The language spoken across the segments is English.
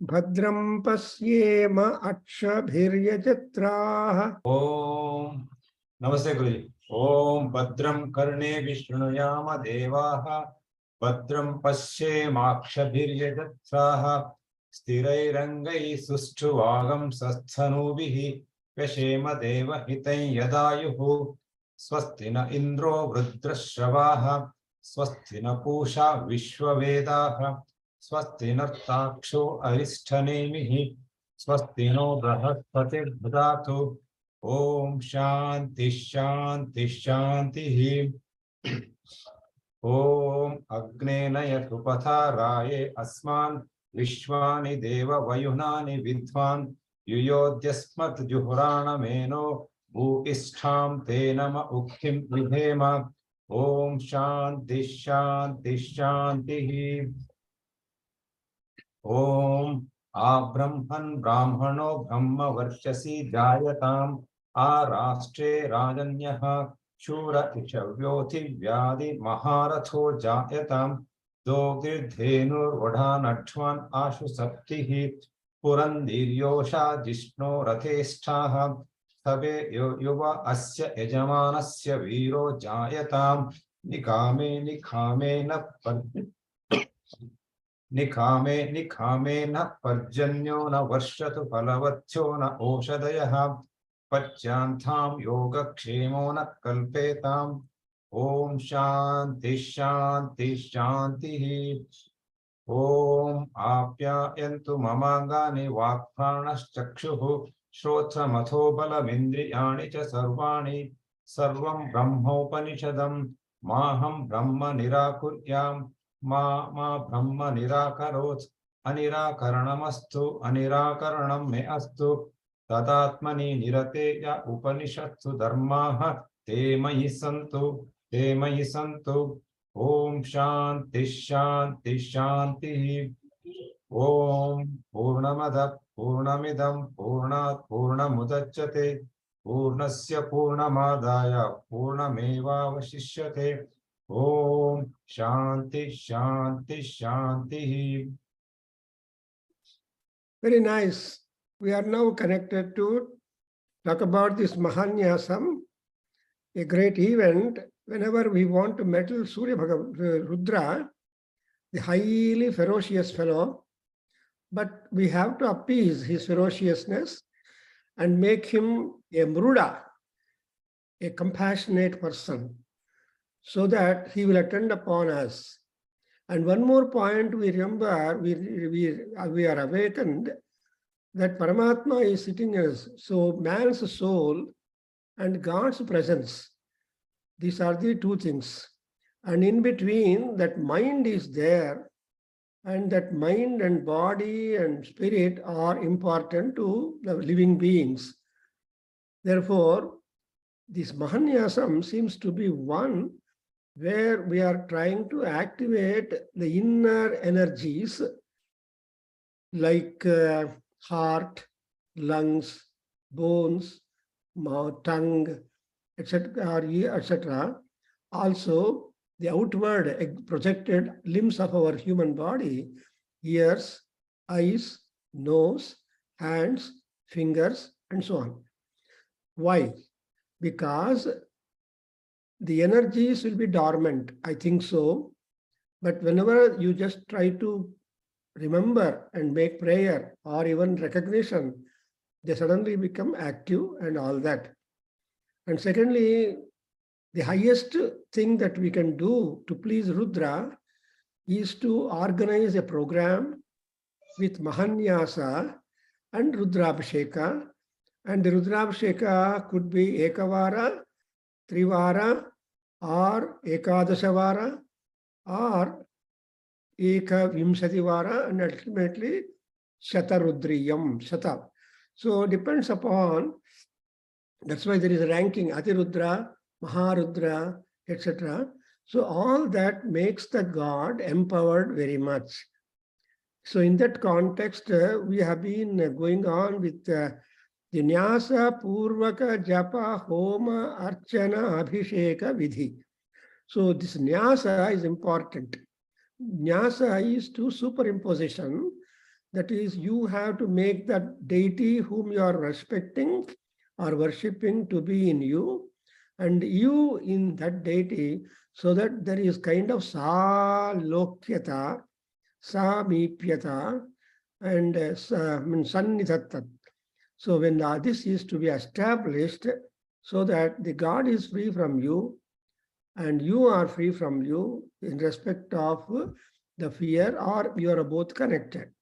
Bhadram pasyema akshabhiryajatra. Om Namaste Guruji. Om Bhadram Karne Vishnuyama Devaha Bhadram Pasyema Akshabhiryajatra Sthirairangai Sushthuvagam Sasthanubihi Vyashema Deva Hitai Yadayuhu Swastina Indro Vrudrashavaha Swastina Pusha Vishwavedaha Swastinartaksho Arishtanemihi Swastino Brahaspati Bhadatu Om Shanti Shanti Shanti Om Agnenaya Rupataraye Asman Vishwani Deva Vayunani Vidvan Yuyodyasmat Juhurana Meno Bhukishtham Tenama Uktim Vidhema Om Shanti Shanti Shanti Om Abrahman Brahmano Brahma Varshasi Jayatam Arashtre Rajanyaha Shura Ishavyoti Vyadi Maharatho Jayatam Dogir Vadhanatvan Ashu Saptihi Purandiryosha Jishno Ratheshtaha Sabe Yuva Asya Ejamanasya Viro Jayatam Nikame Nikhame na parjanyo na varshatu palavatyo na oshadayaha pacyantham yoga kshemo na kalpetam Om Shanti Shanti Shanti Om Apyayantu mamangani vakpranaschakshuhu shrotra matho balamindriyani cha sarvani sarvam brahmopanishadam maham brahma nirakuryam Ma Brahma Nirakarot Anirakaranamastu Anirakaranam me astu Tadatmani Nirateya Upanishatu Dharmaha Te Mayi Santu Om Shanti Shanti Shanti Om Purnamada Purnamidam Purnat Purnamudachyate Purnasya Purnamadaya Purnameva Vashishyate Om Shanti Shanti Shanti. Very nice. We are now connected to talk about this Mahanyasam, a great event. Whenever we want to meddle Surya Rudra, the highly ferocious fellow, but we have to appease his ferociousness and make him a Mruda, a compassionate person, so that he will attend upon us. And one more point we remember, we are awakened that Paramatma is sitting in us. So man's soul and God's presence, these are the two things. And in between, that mind is there, and that mind and body and spirit are important to the living beings. Therefore, this Mahanyasam seems to be one where we are trying to activate the inner energies like heart, lungs, bones, mouth, tongue, etc., etc. Also, the outward projected limbs of our human body, ears, eyes, nose, hands, fingers, and so on. Why? Because the energies will be dormant, I think so. But whenever you just try to remember and make prayer or even recognition, they suddenly become active and all that. And secondly, the highest thing that we can do to please Rudra is to organize a program with Mahanyasa and Rudrabhisheka. And the Rudrabhisheka could be Ekavara, Trivara, or Ekadashavara, or Ekavimsativara, and ultimately Shatarudriyam, Shata. So depends upon, that's why there is a ranking, Atirudra, Maharudra, etc. So all that makes the God empowered very much. So in that context, we have been going on with the Nyasa Purvaka Japa Homa Archana Abhisheka Vidhi. So this Nyasa is important. Nyasa is to superimposition. That is, you have to make that deity whom you are respecting or worshipping to be in you, and you in that deity, so that there is kind of sa-lokyata, sa-mipyata, and sannidhattat. So when this is to be established, so that the God is free from you, and you are free from you in respect of the fear, or you are both connected.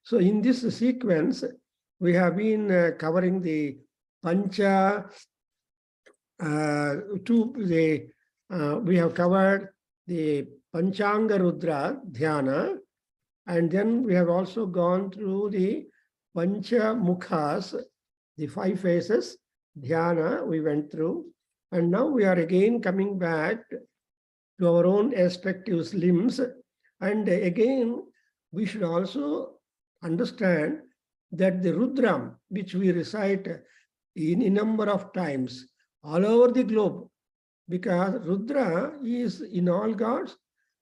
So in this sequence, we have been covering the Pancha, we have covered the Panchanga Rudra Dhyana, and then we have also gone through the Pancha Mukhas, the 5 phases, Dhyana we went through. And now we are again coming back to our own respective limbs. And again, we should also understand that the Rudram, which we recite in a number of times all over the globe, because Rudra is in all gods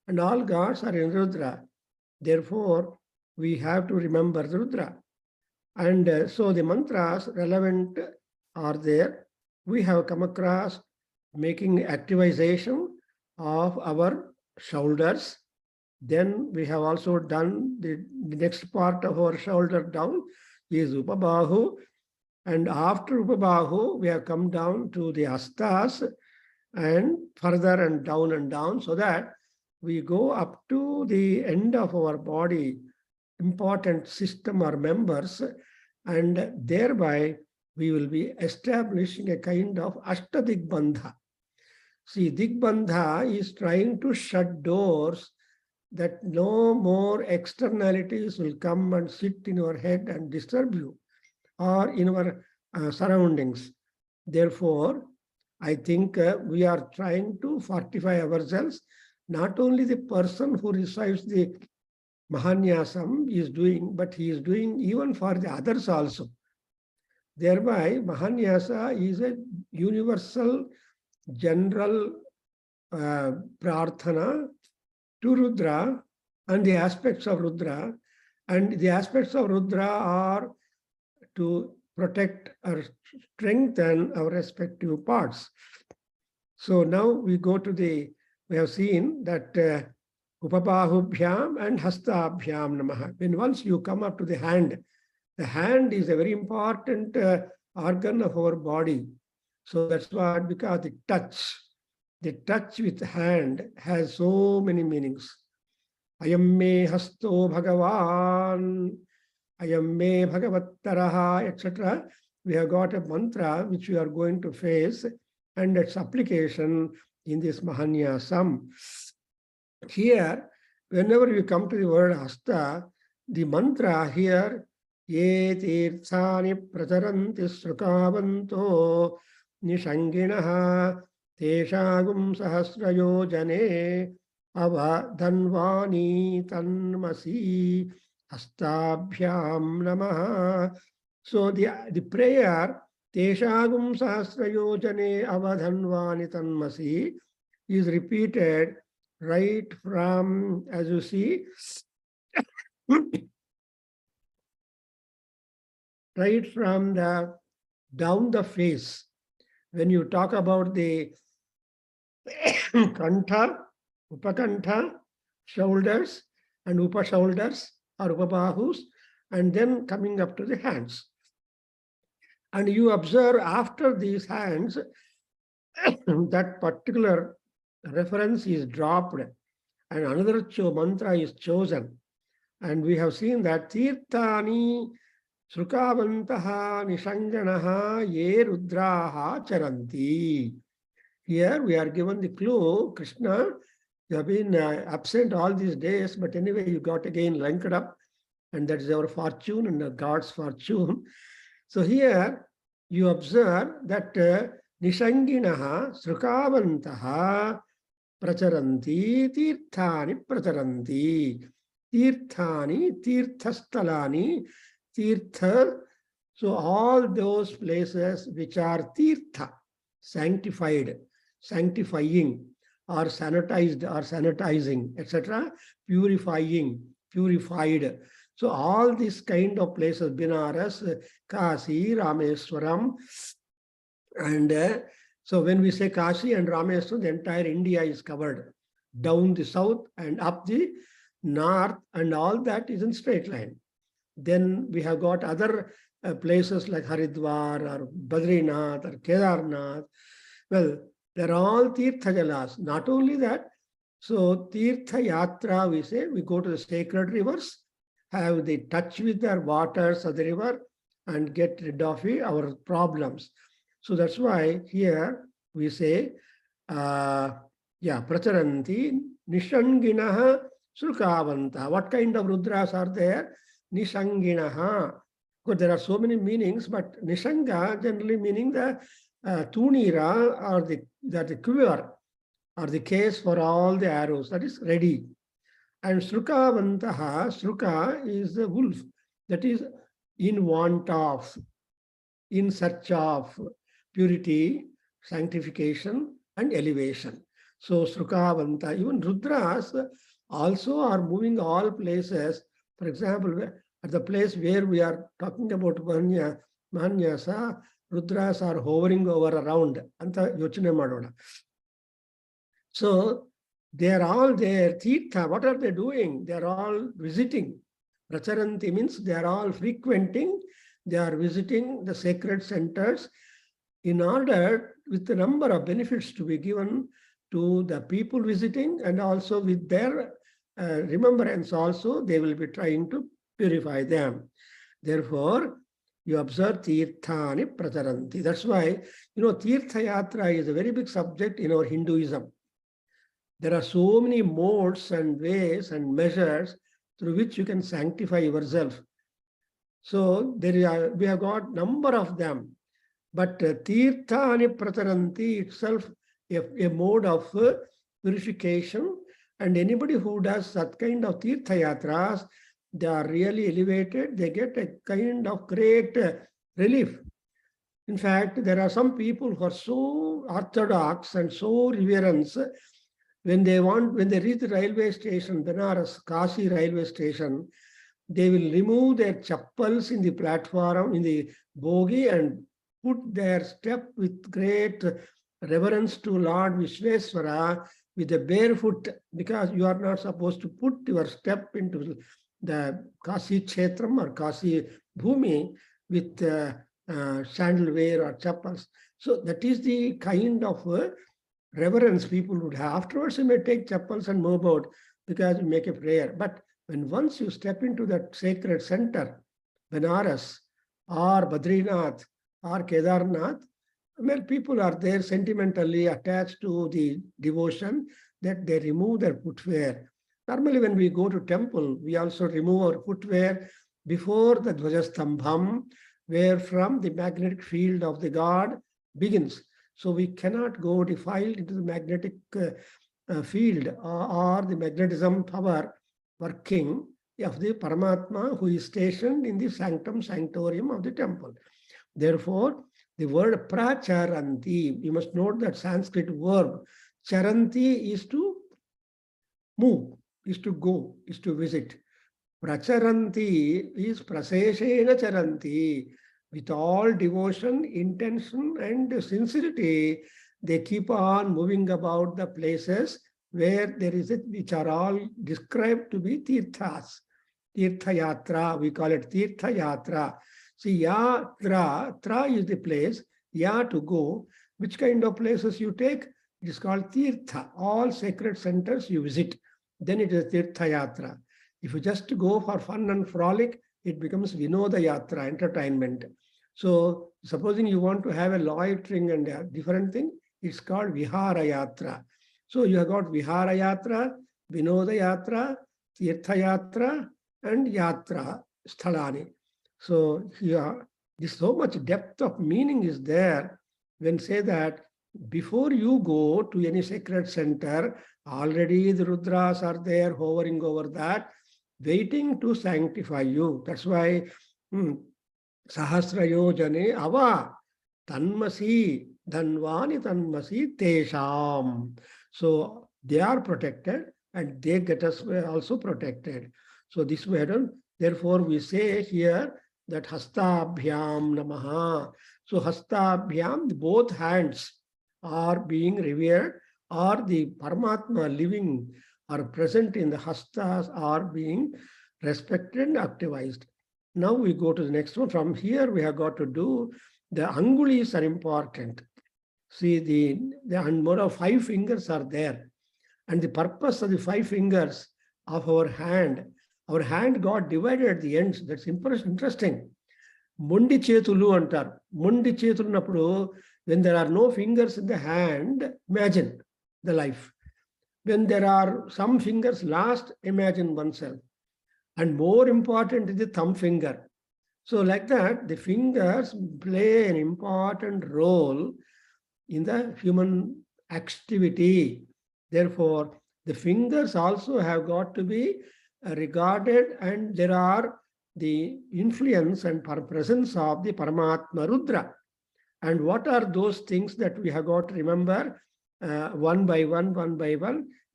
and all gods are in Rudra. Therefore, we have to remember Rudra. And so the mantras relevant are there. We have come across making activization of our shoulders. Then we have also done the next part of our shoulder down is Upabahu. And after Upabahu, we have come down to the Astas and further and down, so that we go up to the end of our body, important system or members, and thereby we will be establishing a kind of Ashtadigbandha. See, Digbandha is trying to shut doors that no more externalities will come and sit in your head and disturb you or in our surroundings. Therefore, I think we are trying to fortify ourselves. Not only the person who recites the Mahanyasam is doing, but he is doing even for the others also. Thereby, Mahanyasa is a universal, general prarthana to Rudra and the aspects of Rudra. And the aspects of Rudra are to protect or strengthen our respective parts. So now we go to we have seen that Upabahubhyam and Hastabhyam Namaha. When once you come up to the hand is a very important organ of our body. So that's why, because the touch with the hand has so many meanings. Ayam me hasto bhagavan, ayam me bhagavattaraha, etc. We have got a mantra which we are going to face, and its application in this Mahanyasam. Here, whenever you come to the word hasta, the mantra here, ye tirthani pracharanti srukavanto nishanginaha teshagum sahasrayojane avadhanvani tanmasi hastabhyam namaha. So the prayer, teshagum sahasrayojane avadhanvani tanmasi, is repeated right from, as you see, right from down the face. When you talk about the kantha, upakantha, shoulders, and upashoulders or upabahus, and then coming up to the hands. And you observe after these hands, that particular reference is dropped and another mantra is chosen. And we have seen that tirthani srukavantaha nishanganaha ye rudraha charanti. Here we are given the clue, Krishna, you have been absent all these days, but anyway you got again linked up, and that is our fortune and God's fortune. So here you observe that nishanginaha srukavantaha pracharanti tirthani pracharanti. Tirthani, tirthastalani, tirtha. So all those places which are tirtha, sanctified, sanctifying, or sanitized or sanitizing, etc., purifying, purified. So all these kind of places, Binaras, Kasi, Rameswaram, and so when we say Kashi and Rameswaram, the entire India is covered, down the south and up the north, and all that is in straight line. Then we have got other places like Haridwar or Badrinath or Kedarnath. Well, they're all Tirtha Jalas. Not only that, so Tirtha Yatra, we say, we go to the sacred rivers, have the touch with the waters of the river, and get rid of our problems. So that's why here we say, Pracharanti Nishanginaha Srukavanta. What kind of Rudras are there? Nishanginaha. Because there are so many meanings, but Nishanga generally meaning the Tunira or the quiver or the case for all the arrows, that is ready. And Srukavantaha, Sruka is the wolf, that is in want of, in search of purity, sanctification, and elevation. So Srukavanta, even Rudras also are moving all places. For example, at the place where we are talking about Mahanyasa, Rudras are hovering over around. Anta yochane madoda. So they are all there. Tirtha, what are they doing? They are all visiting. Pracharanti means they are all frequenting. They are visiting the sacred centers in order with the number of benefits to be given to the people visiting, and also with their remembrance also, they will be trying to purify them. Therefore, you observe Tirthani Pracharanti. That's why, Tirtha Yatra is a very big subject in our Hinduism. There are so many modes and ways and measures through which you can sanctify yourself. So we have got number of them. But Tirthani Pracharanti itself, a mode of purification, and anybody who does that kind of Tirtha Yatras, they are really elevated, they get a kind of great relief. In fact, there are some people who are so orthodox and so reverence, when they reach the railway station, Benares, Kashi railway station, they will remove their chappals in the platform, in the bogie, and put their step with great reverence to Lord Vishweswara with a barefoot, because you are not supposed to put your step into the Kasi Kshetram or Kasi Bhumi with sandalwear or chappals. So that is the kind of reverence people would have. Afterwards, you may take chappals and move out because you make a prayer. But when once you step into that sacred center, Benares or Badrinath or Kedarnath, well, people are there sentimentally attached to the devotion that they remove their footwear. Normally, when we go to temple, we also remove our footwear before the Dvajastambham, where from the magnetic field of the God begins. So we cannot go defiled into the magnetic field or the magnetism power working of the Paramatma who is stationed in the sanctum sanctorium of the temple. Therefore, the word pracharanti, you must note that Sanskrit verb charanti is to move, is to go, is to visit. Pracharanti is praseshena charanti. With all devotion, intention, and sincerity, they keep on moving about the places where there is which are all described to be tirthas. Tirtha Yatra, we call it Tirtha Yatra. See, Yatra, Tra is the place, Ya to go. Which kind of places you take? It is called Tirtha. All sacred centers you visit. Then it is Tirtha Yatra. If you just go for fun and frolic, it becomes Vinoda Yatra, entertainment. So, supposing you want to have a loitering and a different thing, it's called Vihara Yatra. So, you have got Vihara Yatra, Vinoda Yatra, Tirtha Yatra, and Yatra Sthalani. So, here, this so much depth of meaning is there when say that before you go to any sacred center, already the Rudras are there hovering over that, waiting to sanctify you. That's why Sahasra Yojane Ava Tanmasi Dhanvani Tanmasi Tesham. So they are protected and they get us also protected. So this way, therefore we say here that Hastabhyam Namaha. So Hastabhyam, both hands are being revered, or the Paramatma living or present in the Hastas are being respected and activized. Now we go to the next one. From here we have got to do the Angulis are important. See, and more of 5 fingers are there. And the purpose of the 5 fingers of our hand got divided at the ends. That's interesting. Mundi chetulu antar. Mundi chetulu nappudu, when there are no fingers in the hand, imagine the life. When there are some fingers last, imagine oneself. And more important is the thumb finger. So like that, the fingers play an important role in the human activity. Therefore, the fingers also have got to be regarded, and there are the influence and presence of the Paramatma Rudra. And what are those things that we have got to remember one by one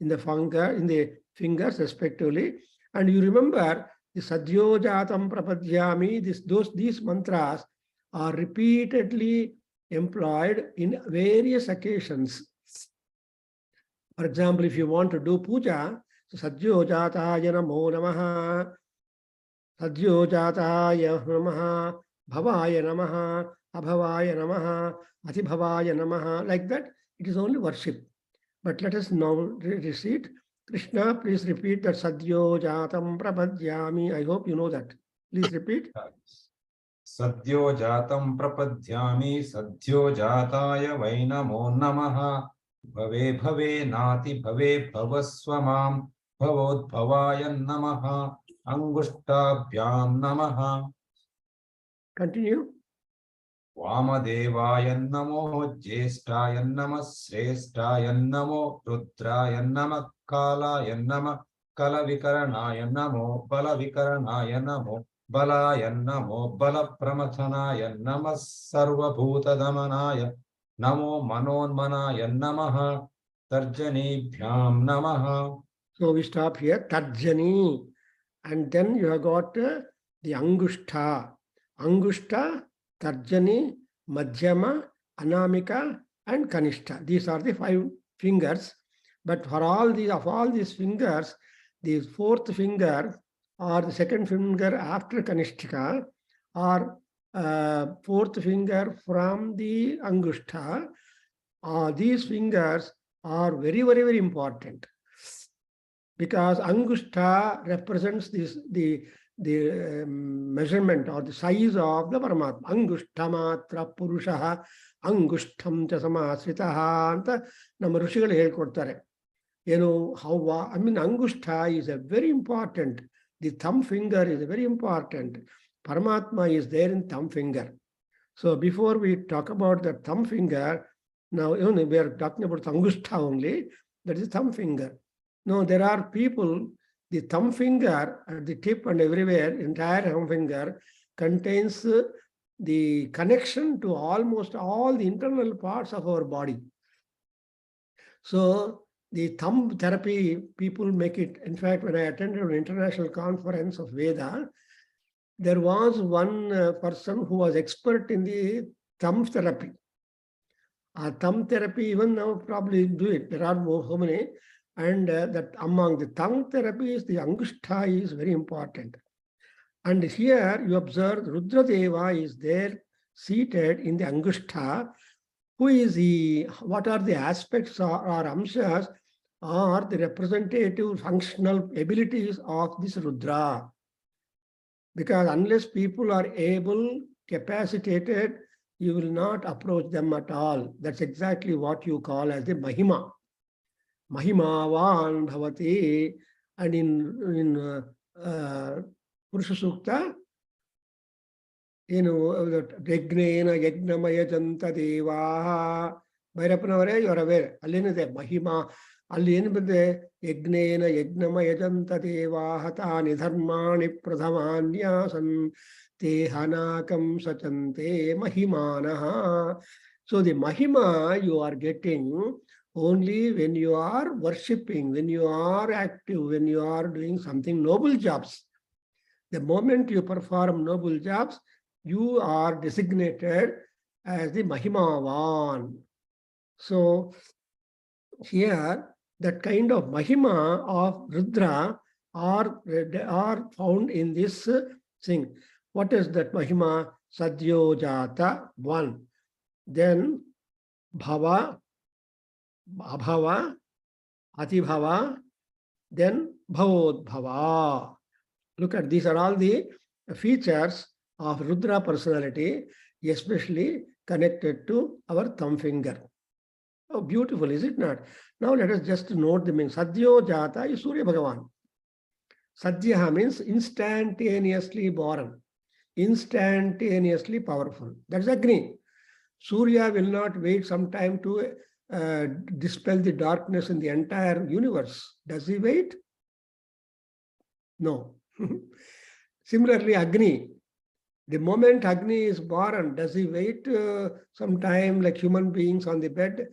in the fingers respectively. And you remember the Sadhyojatam Prapadyami, these mantras are repeatedly employed in various occasions. For example, if you want to do puja, so Sadhyojataya Namo Namaha, Sadhyojataya Namaha, Bhavaya Namaha, Abhavaya Namaha, Atibhavaya Namaha, like that, it is only worship. But let us now recite. Krishna, please repeat that Sadhyojatam Prapadyami. I hope you know that. Please repeat. Sadhyojatam prapadyami sadhyojataya vai namo namaha bhave bhave nati bhave bhavasvamam bhavodbhavaya namaha angushtabhyam namaha. Continue. Vamadevaya namo jyeshtaya namah sreshtaya namo rudraya namah kalaya namah kalavikaranaya namo balavikaranaaya namo balaya namo balapramathanaya namah sarvabhutadamanaya namo manonmanaya namaha tarjanibhyam namaha. So we stop here. Tarjani. And then you have got the Angushta. Angushta, Tarjani, Madhyama, Anamika, and Kanishta. These are the 5 fingers. But for all these fingers, the 4th finger or the 2nd finger after Kanishtika, or 4th finger from the Angushta, these fingers are very, very, very important. Because Angushta represents the measurement or the size of the Paramatma. Angushtamatra Purushaha, Angushtam cha samasritaha anta nama Rishigalu helkodtare. You know how, I mean, Angushta is a very important. The thumb finger is very important. Paramatma is there in thumb finger. So before we talk about the thumb finger, now we are talking about Angushta only, that is thumb finger. No, there are people, the thumb finger at the tip and everywhere, entire thumb finger contains the connection to almost all the internal parts of our body. So the thumb therapy, people make it. In fact, when I attended an international conference of Veda, there was one person who was expert in the thumb therapy. Thumb therapy, even now probably do it. There are so many. And that among the thumb therapies, the Angushta is very important. And here you observe Rudradeva is there seated in the Angushta. Who is he? What are the aspects or amshas or the representative functional abilities of this Rudra? Because unless people are able, capacitated, you will not approach them at all. That's exactly what you call as the Mahima. Mahimavan bhavati. And in Purusha Sukta, Yagnena Yagnamaya Janta Deva. Bhairapanavare, you are aware. Allinide Mahima. Allinide Yagnena Yagnamaya Janta Deva Hatani Dharmani Pradhamanyasan Te Hanakam Sachante Mahimanaha. So the Mahima you are getting only when you are worshipping, when you are active, when you are doing something noble jobs. The moment you perform noble jobs, you are designated as the Mahimavan. So here, that kind of Mahima of Rudra are found in this thing. What is that Mahima? Sadyojata, one. Then Bhava, Abhava, Atibhava, then Bhavodbhava. Look at these are all the features of Rudra personality, especially connected to our thumb finger. Oh, beautiful, is it not? Now let us just note the meaning. Sadhyo Jata is Surya Bhagavan. Sadhya means instantaneously born, instantaneously powerful. That's Agni. Surya will not wait some time to dispel the darkness in the entire universe. Does he wait? No. Similarly, Agni. The moment Agni is born, does he wait some time like human beings on the bed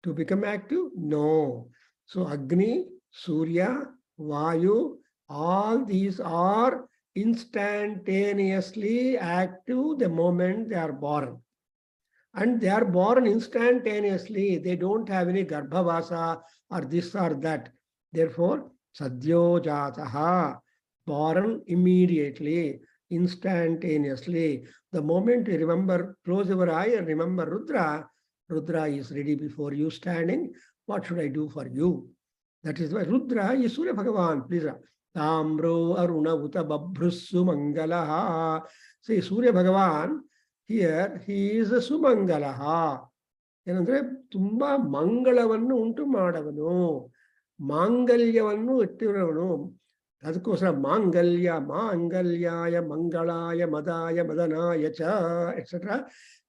to become active? No. So Agni, Surya, Vayu, all these are instantaneously active the moment they are born. And they are born instantaneously. They don't have any garbhavasa or this or that. Therefore, Sadhyo Jataha, born immediately, instantaneously. The moment you remember, close your eye and remember Rudra, Rudra is ready before you standing. What should I do for you? That is why Rudra is Surya Bhagavan. Please. Tamro Aruna Uta Babhrusu Mangalaha. See, Surya Bhagavan, here he is a Sumangalaha. ಏನಂದ್ರೆ ತುಂಬಾ ಮಂಗಳವನ್ನು ಉಂಟು ಮಾಡವನು, ಮಾಂಗಲ್ಯವನ್ನು ಇಟ್ಟಿರುವವನು. ಅದಕ್ಕೋಸ್ಕರ ಮಾಂಗಲ್ಯ, ಮಾಂಗಲ್ಯಾಯ, ಮಂಗಳಾಯ, ಮದಾಯ, ಮದನಾಯ ಚ, etcetera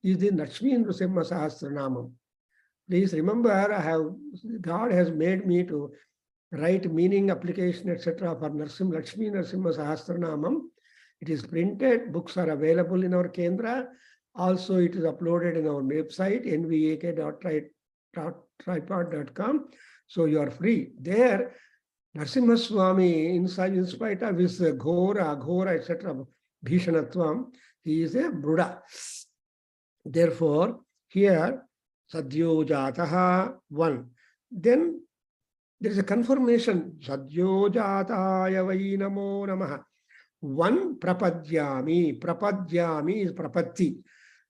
is the Lakshmi Nrsimha Sahasranamam. Please remember, God has made me to write meaning, application, etc. for Lakshmi Nrsimha Sahasranamam. It is printed, books are available in our Kendra. Also, it is uploaded in our website, nvak.tripod.com. So you are free. There, Narasimha Swami, in spite of his Ghora, etc., Bhishanatvam, he is a Buddha. Therefore, here, Sadhyo Jataha, one. Then there is a confirmation. Sadhyo Jataya Vai Namo Namaha. One, Prapadyami. Prapadyami is Prapatti.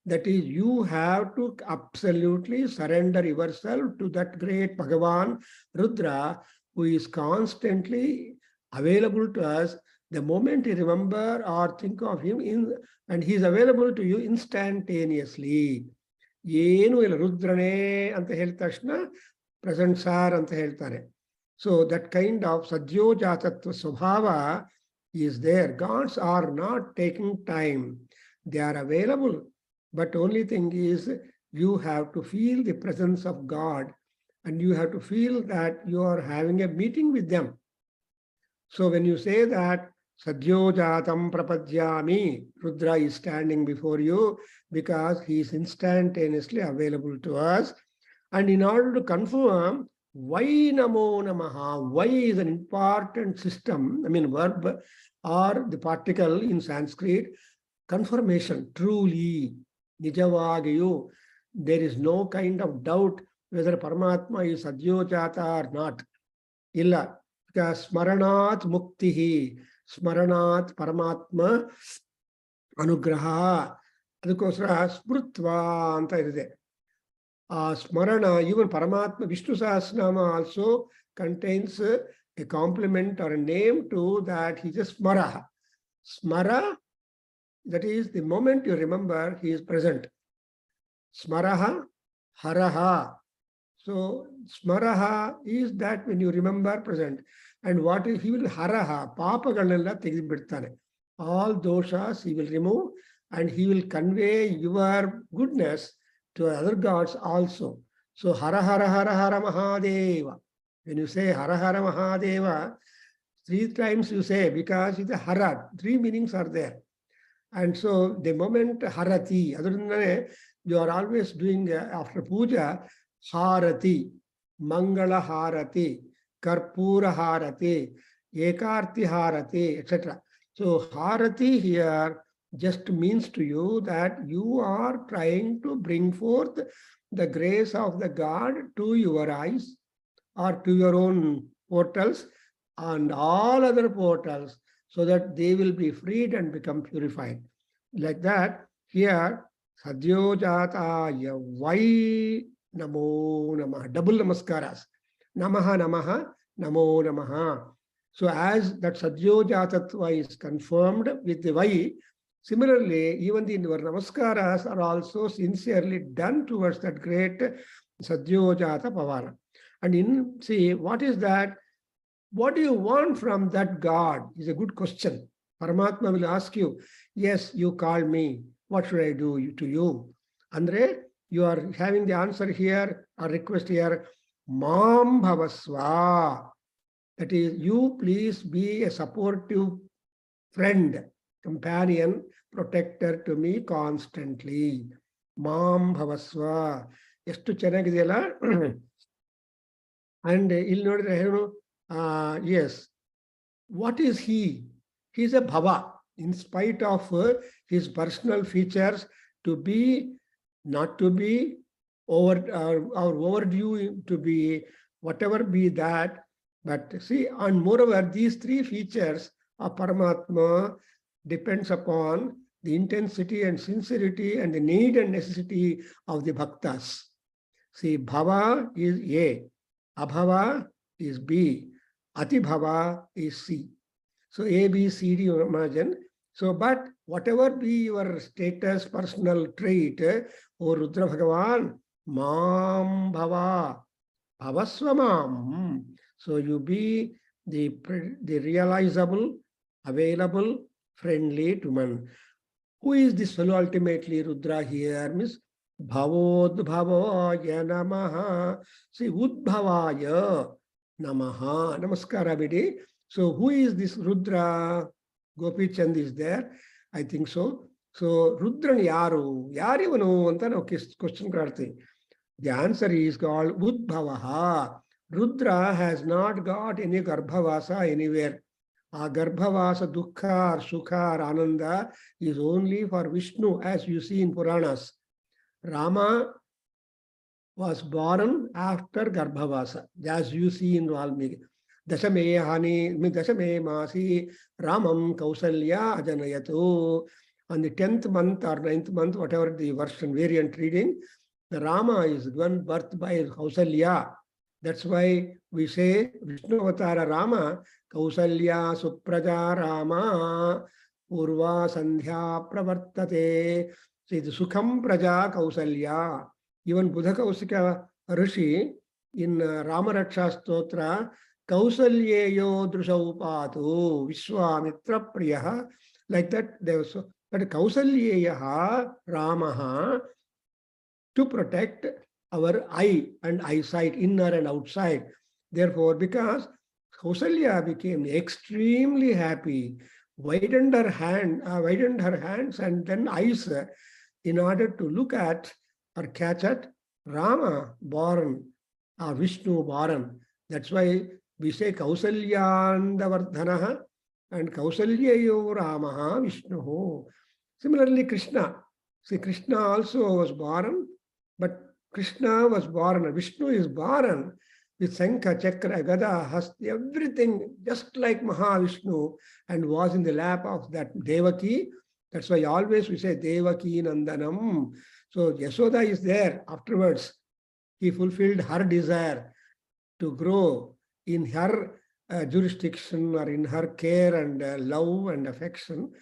That is, you have to absolutely surrender yourself to that great Bhagavan, Rudra, who is constantly available to us. The moment you remember or think of him, and he is available to you instantaneously. Yenu illa Rudrane anta helta tashna, present sar anta heltare. So that kind of Sadhyo Jatatva Swabhava is there. Gods are not taking time. They are available. But only thing is, you have to feel the presence of God, and you have to feel that you are having a meeting with them. So when you say that Sadhyo Jatam Prapadyami, Rudra is standing before you because he is instantaneously available to us. And in order to confirm, why Namo Namaha, why is an important system, verb or the particle in Sanskrit, confirmation, truly, Nijavagayu. There is no kind of doubt whether Paramatma is Sadhyo Jata or not. Illa. Because Smaranat Muktihi, Smaranat Paramatma Anugraha. Adukosra Smrutva anta iride. Smarana, even Paramatma Vishnu Sahasranama also contains a complement or a name to that. He is a Smaraha. Smara, that is the moment you remember, he is present. Smaraha, Haraha. So Smaraha is that when you remember, present. And what is, he will Haraha, Papagalalla tegibirtane. All doshas he will remove, and he will convey your goodness to other gods also. So Hara Hara Hara Hara Mahadeva. When you say Hara Hara Mahadeva, 3 times you say, because it's a Hara, 3 meanings are there. And so the moment Harati, other than that, you are always doing after puja, Harati. Mangala Harati, Karpura Harati, Ekarti Harati, etc. So Harati here just means to you that you are trying to bring forth the grace of the God to your eyes or to your own portals and all other portals so that they will be freed and become purified. Like that, here, Sadyojataya Vai Namo Namaha, double namaskaras. Namaha Namaha, Namo Namaha. So as that Sadyojatatva is confirmed with the Vai, similarly, even the namaskaras are also sincerely done towards that great Sadyojata Pavana. And see, what is that? What do you want from that God? Is a good question. Paramatma will ask you, yes, you call me. What should I do to you? Andre, you are having the answer here, or request here, Mam Bhavasva. That is, you please be a supportive friend, companion, protector to me constantly. Mam Bhavasva. ಎಷ್ಟು ಚೆನ್ನಾಗಿದೆಯಲ್ಲ. And ಇಲ್ಲಿ ನೋಡಿದ್ರೆ ಏನು, yes, what is he? He is a bhava, in spite of his personal features, to be, not to be, or overdue to be, whatever be that. But see, and moreover, these three features of Paramatma depends upon the intensity and sincerity and the need and necessity of the bhaktas. See, bhava is A, abhava is B, atibhava is C. So A, B, C, D, you imagine. So, but whatever be your status, personal trait, O Rudra Bhagavan, Mam Bhava, Bhavasvamam. So you be the realizable, available, friendly to man. Who is this fellow ultimately? Rudra here means Bhavodbhavaya Namaha. See, Udbhavaya Namaha. Namaskara Bidi. So who is this Rudra? Gopi Chand is there. I think so. So Rudran Yaru. Yarivanu anta now question karti. The answer is called Udbhavaha. Rudra has not got any Garbhavasa anywhere. Garbhavasa, Dukkha, or Sukha, or Ananda is only for Vishnu, as you see in Puranas. Rama was born after Garbhavasa, as you see in Valmiki. Dashame Masi, Ramam Kausalya Ajanayatu. On the 10th month or 9th month, whatever the version variant reading, the Rama is given birth by Kausalya. That's why we say Vishnu Avatara Rama, Kausalya Supraja Rama, Purva Sandhya Pravartate. See, the Sukham Praja Kausalya. Even Buddha Kausika Rishi in Ramaraksha Stotra, Kausalyeyo Drushaupatu, Vishwamitra Priyaha, like that. There was, but Kausalyeyaha Ramaha, to protect our eye and eyesight, inner and outside. Therefore, because Kausalya became extremely happy, widened her hands and then eyes in order to look at or catch at Rama born, Vishnu born. That's why we say Kausalyandavardhanaha and Kausalyayo Ramaha Vishnuhu. Similarly, Krishna. See, Krishna also was born, but Krishna was born, Vishnu is born with Sankha, Chakra, Gada, Hasti, everything just like Mahavishnu, and was in the lap of that Devaki. That's why always we say Devaki Nandanam. So Yashoda is there afterwards. He fulfilled her desire to grow in her jurisdiction or in her care and love and affection.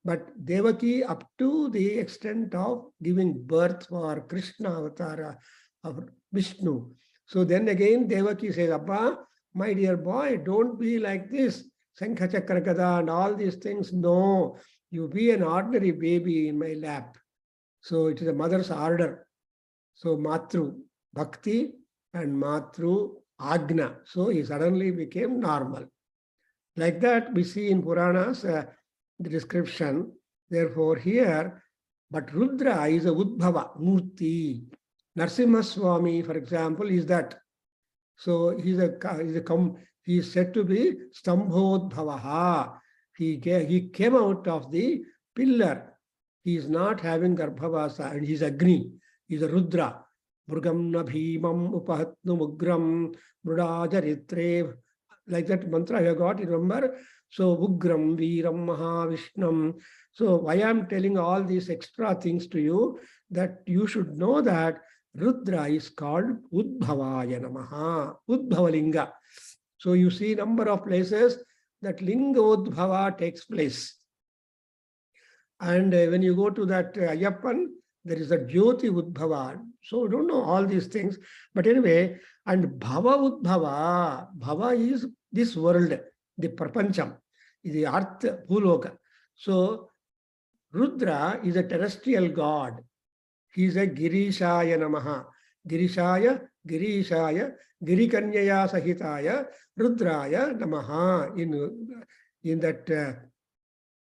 But Devaki up to the extent of giving birth for Krishna Avatara of Vishnu. So then again Devaki says, Abba, my dear boy, don't be like this. Sankha Chakra Gada and all these things. No, you be an ordinary baby in my lap. So it is a mother's order. So Matru Bhakti and Matru Agna. So he suddenly became normal. Like that we see in Puranas the description. Therefore here, but Rudra is a Udbhava, Murti. Narasimha Swami, for example, is that. So he is said to be Stambhodbhavaha. He came out of the pillar. He is not having Garbhavasa, and he is Agni. He is a Rudra. Murgam na bhimam upahatnu mugram mrudajaritre. Like that mantra you got, you remember? So Ugram Veeram Mahavishnam. So why I am telling all these extra things to you, that you should know that Rudra is called Udbhavaya Namaha, Udbhavalinga. So you see number of places that Linga Udbhava takes place. And when you go to that Ayyappan, there is a Jyoti Udbhava. So you don't know all these things. But anyway, and Bhava Udbhava, Bhava is this world, the Prapancham, the Artha, Bhuloka. So Rudra is a terrestrial god. He is a Girishaya Namaha. Girishaya, Girikanyaya Sahitaya, Rudraya Namaha. In that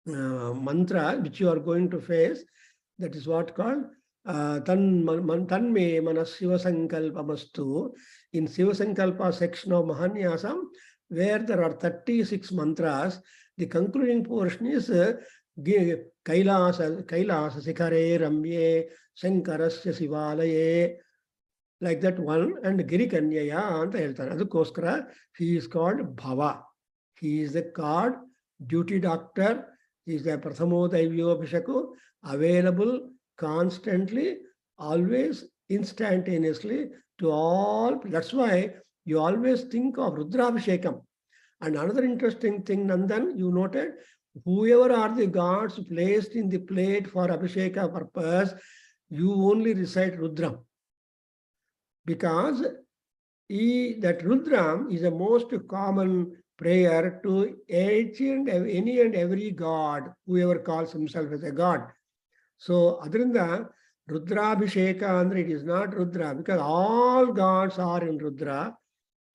mantra which you are going to face, that is what called Tanme Manas Shiva Sankalpamastu. In Shiva Sankalpa section of Mahanyasa, where there are 36 mantras, the concluding portion is Kailasa Sikare Ramye Sankarasya Sivalaye, like that one, and Girikanyaya anta heltare. Adukoskara he is called Bhava. He is the god, duty doctor. He is the Prathamodayvyo Abhishaku, available constantly, always, instantaneously to all. That's why you always think of Rudrabhishekam. And another interesting thing, Nandan, you noted, whoever are the gods placed in the plate for Abhisheka purpose, you only recite Rudram. Because that Rudram is the most common prayer to any and every god, whoever calls himself as a god. So, Adrinda, Rudrabhisheka, and it is not Rudra, because all gods are in Rudra,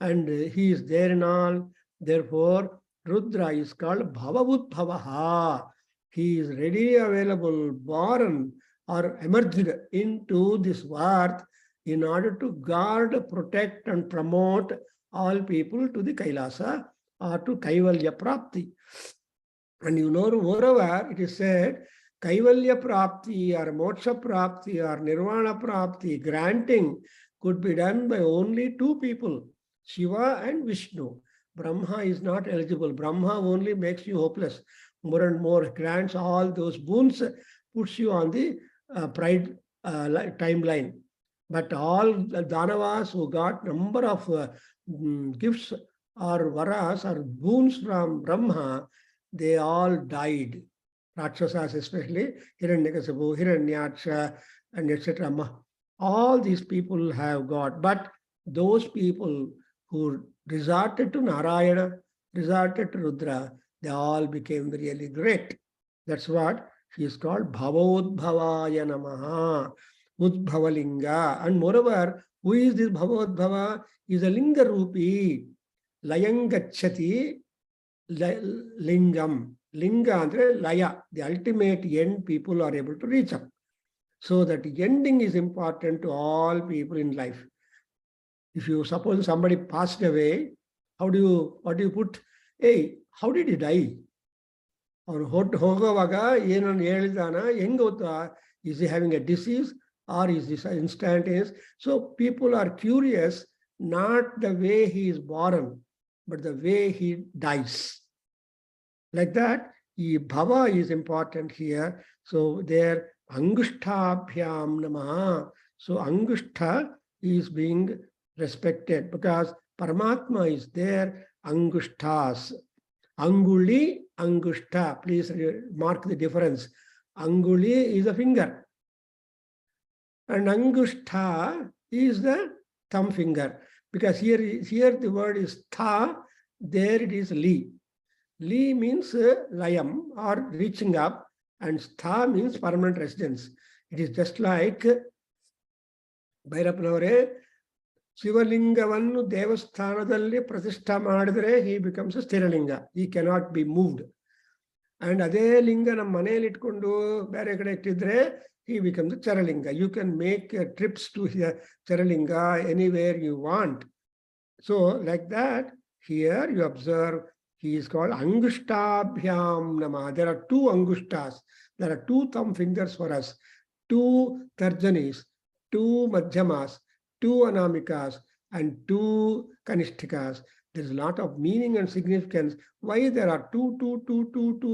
and he is there in all. Therefore, Rudra is called Bhavavudbhavaha. He is readily available, born or emerged into this earth in order to guard, protect, and promote all people to the Kailasa or to Kaivalya Prapti. And you know, moreover, it is said, Kaivalya Prapti or Moksha Prapti or Nirvana Prapti granting could be done by only two people, Shiva and Vishnu. Brahma is not eligible. Brahma only makes you hopeless. More and more grants all those boons, puts you on the pride timeline. But all the Danavas who got number of gifts or varas or boons from Brahma, they all died. Rakshasas especially, Hiranyakasipu, Hiranyaksha, and etc. All these people have got. But those people who resorted to Narayana, resorted to Rudra, they all became really great. That's what she is called Bhavaudbhavaya Namaha, Udbhavalinga. And moreover, who is this Bhavaudbhava? Is a Linga Rupi, Layangachati Lingam. Linga andre Laya, the ultimate end people are able to reach up. So that ending is important to all people in life. If you suppose somebody passed away, what do you put? Hey, how did he die? Or Hogavaga, Yenan Yelidana, Yengota, is he having a disease or is this instantaneous? So people are curious, not the way he is born, but the way he dies. Like that, Bhava is important here. So there, Angushtabhyam Namaha. So Angushtha is being respected because Paramatma is there, Angushthas. Anguli, Angushta. Please mark the difference. Anguli is a finger. And Angushta is the thumb finger. Because here the word is tha, there it is li. Li means layam or reaching up, and stha means permanent residence. It is just like Bhairapnavare, Shivalingavannu Devasthanadalli Pratishtha Madidre, he becomes a Sthiralinga. He cannot be moved. And Ade Linga nam maneli itkondu bere kade ittidre, he becomes a Charalinga. You can make trips to Charalinga anywhere you want. So like that, here you observe he is called Angushtabhyam Nama. There are two Angushtas. There are two thumb fingers for us, two Tarjanis, two Madhyamas, two Anamikas, and two Kanishtikas. There is a lot of meaning and significance. Why there are two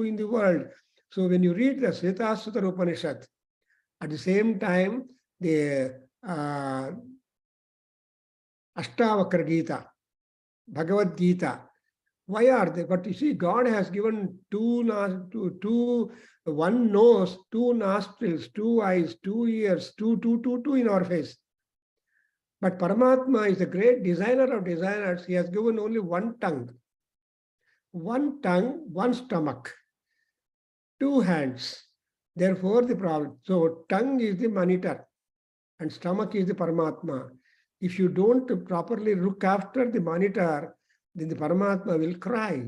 in the world? So when you read the Svetasutara Upanishad, at the same time, the Ashtavakra Gita, Bhagavad Gita, why are they? But you see, God has given one nose, two nostrils, two eyes, 2 ears, two in our face. But Paramatma is the great designer of designers. He has given only one tongue, one stomach, two hands. Therefore, the problem. So, tongue is the monitor and stomach is the Paramatma. If you don't properly look after the monitor, then the Paramatma will cry.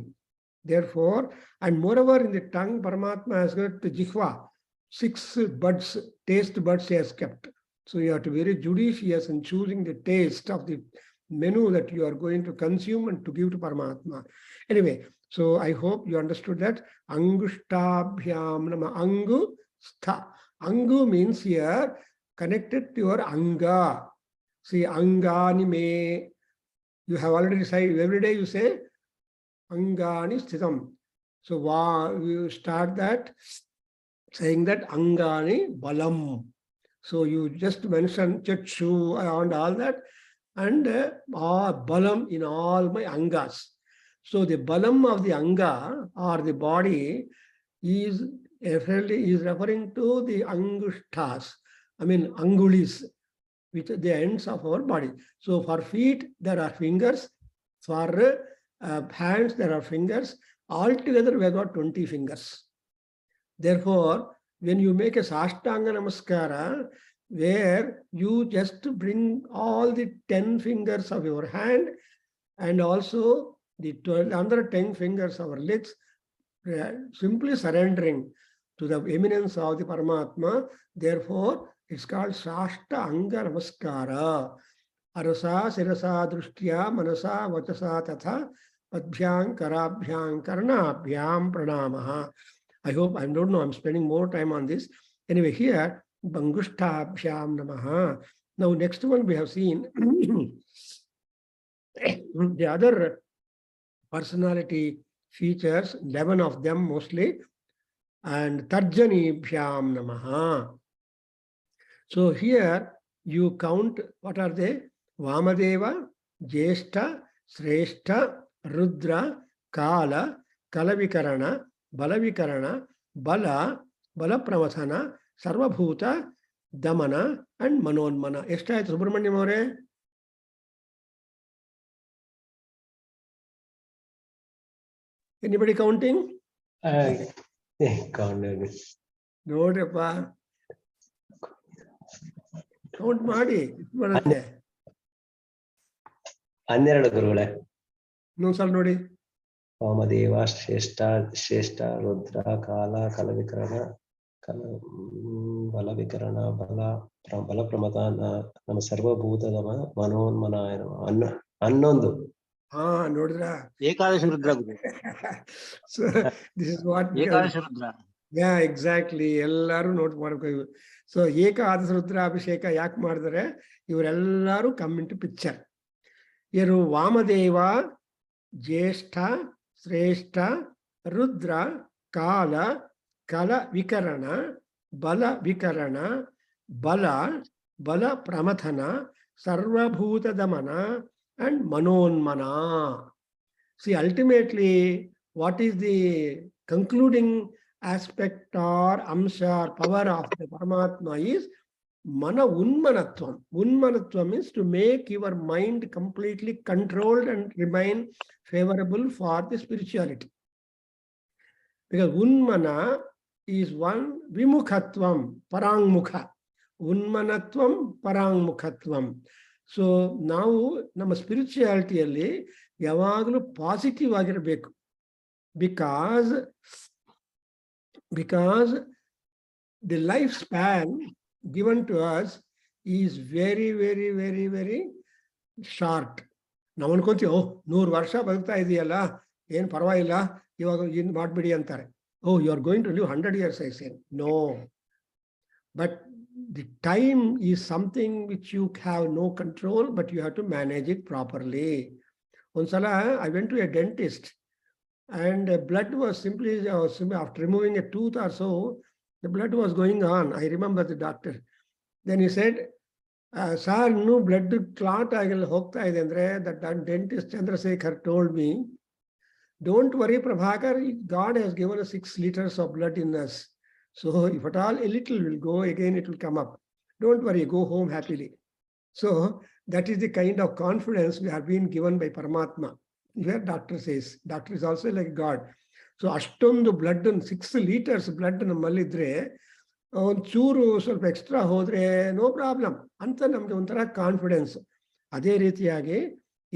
Therefore, and moreover, in the tongue, Paramatma has got the jihva, 6 buds, taste buds he has kept. So you have to be very judicious in choosing the taste of the menu that you are going to consume and to give to Paramatma. Anyway, so I hope you understood that. Angushtabhyam nama angu stha. Angu means here connected to your anga. See, angani me. You have already decided, every day you say, Angani sthitam. So you start that saying that Angani balam. So you just mention chakshu and all that, and balam in all my angas. So the balam of the anga or the body is referring to the angushtas. I mean angulis, which are the ends of our body. So for feet, there are fingers. For hands, there are fingers. Altogether, we have got 20 fingers. Therefore, when you make a Sashtanga Namaskara, where you just bring all the 10 fingers of your hand and also the 10 fingers of our legs, simply surrendering to the eminence of the Paramatma. Therefore, it's called Sashtanga Namaskara. Arasa, Sirasa, Drushtya, Manasa, Vachasa, Tatha, Padbhyam, Karabhyam, Karnabhyam, Pranamaha. I hope, I don't know, I'm spending more time on this. Anyway, here, Bangushtabhyam Namaha. Now, next one we have seen the other personality features, 11 of them mostly, and Tarjanibhyam Namaha. So here you count, what are they? Vamadeva, Jeshta, Sreshta, Rudra, Kala, Kalavikarana, Balavikarana, Bala, Balapramathana, Sarvabhuta, Damana, and Manonmana. Eshta Subramanyam More? Anybody counting? Counted. Nodepa. Count Madi. Madate. 12 ಗುರುಗಳೇ. No, sir, Nodi. Vamadeva ಶ್ರೇಷ್ಠ ರುದ್ರ ಕಾಲ ಕಲವಿಕರಣ ಬಲವಿಕರಣ ಬಲ ಪ್ರಮದ ನಮ್ಮ ಸರ್ವಭೂತದ ಮನೋನ್ಮನಾಯ 11. Nodra. Ekadashi Rudra. So this is what Ekadashi Rudra. Yeah, exactly. ಎಲ್ಲರೂ note ಮಾಡ್ಕೋ. So ಏಕಾದಶ ರುದ್ರಾಭಿಷೇಕ ಯಾಕೆ ಮಾಡಿದ್ರೆ ಇವರೆಲ್ಲರೂ ಕಮ್ ಇಂಟು ಪಿಕ್ಚರ್. ಇವರು ವಾಮದೇವ, ಜ್ಯೇಷ್ಠ, ಶ್ರೇಷ್ಠ, ರುದ್ರ, ಕಾಲ, ಕಲ ವಿಕರಣ, ಬಲ ವಿಕರಣ, ಬಲ ಪ್ರಮಥನ, ಸರ್ವಭೂತ ದಮನ, and manonmana. See, ultimately, what is the concluding aspect or amsha or power of the Paramatma is mana unmanatvam. Unmanatvam means to make your mind completely controlled and remain favorable for the spirituality. Because unmana is one vimukhatvam, parangmukha. Unmanatvam, parangmukhatvam. So ನಾವು ನಮ್ಮ ಸ್ಪಿರಿಚುಯಾಲಿಟಿಯಲ್ಲಿ ಯಾವಾಗಲೂ positive ಆಗಿರಬೇಕು. Because the life span given to us is very very very very short. ನಾವು ಅನ್ಕೊಂತೀವಿ, ಓಹ್ 100 ವರ್ಷ ಬದುಕ್ತಾ ಇದೆಯಲ್ಲ, ಏನು ಪರವಾಗಿಲ್ಲ, ಇವಾಗ ಏನು ಮಾಡ್ಬಿಡಿ ಅಂತಾರೆ. Oh, you are going to live 100 years, I say no. But the time is something which you have no control, but you have to manage it properly. ಒಂದ್ಸಲ I went to a dentist and blood was simply, after removing a tooth or so, the blood was going on. I remember the doctor. Then he said, sir, no blood clot agile hogta ide andre. That dentist Chandrasekhar told me, don't worry Prabhakar, God has given us 6 liters of blood in us. So if at all a little will go, again it will come up. Don't worry, go home happily. So that is the kind of confidence we have been given by Paramatma. Where doctor says, doctor is also like God. So ಅಷ್ಟೊಂದು blood 6 liters blood ನಮ್ಮಲ್ಲಿದ್ರೆ ಒಂಚೂರು ಸ್ವಲ್ಪ extra ಹೋದ್ರೆ no problem ಅಂತ ನಮ್ಗೆ ಒಂಥರ confidence. ಅದೇ ರೀತಿಯಾಗಿ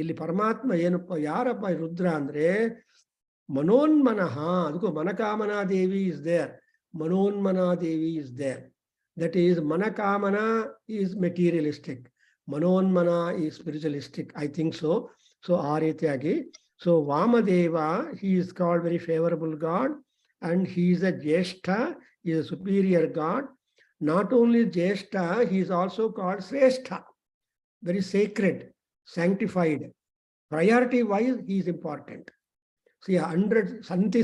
ಇಲ್ಲಿ ಪರಮಾತ್ಮ ಏನಪ್ಪ, ಯಾರಪ್ಪ ರುದ್ರ ಅಂದ್ರೆ ಮನೋನ್ಮನಃ. ಅದಕ್ಕೂ Manakamana Devi is there, Manonmana Devi is there. That is Manakamana is materialistic, Manonmana is spiritualistic, I think so. So ಆ ರೀತಿಯಾಗಿ, so Vamadeva, he is called very favorable God, and he is a Jyeshtha, he is a superior God. Not only Jyeshtha, he is also called Sreshtha, very sacred, sanctified. Priority wise, he is important. See, 100 Santi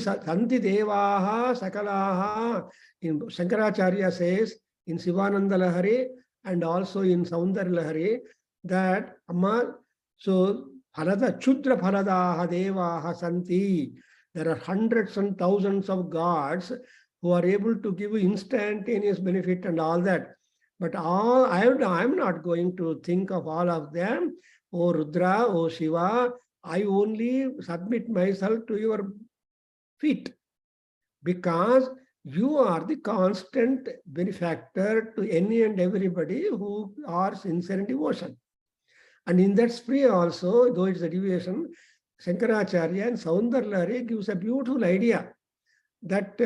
Devaha Sakalaha, in Shankaracharya says, in Sivananda Lahari and also in Saundar Lahari, that Amma, so Phalada Chudra Phaladaha Devaha Santi. There are hundreds and thousands of gods who are able to give you instantaneous benefit and all that. But I'm not going to think of all of them. Oh Rudra, oh Shiva, I only submit myself to your feet, because you are the constant benefactor to any and everybody who are sincere in devotion. And in that spree also, though it's a deviation, Shankaracharya and Saundarlahari gives a beautiful idea that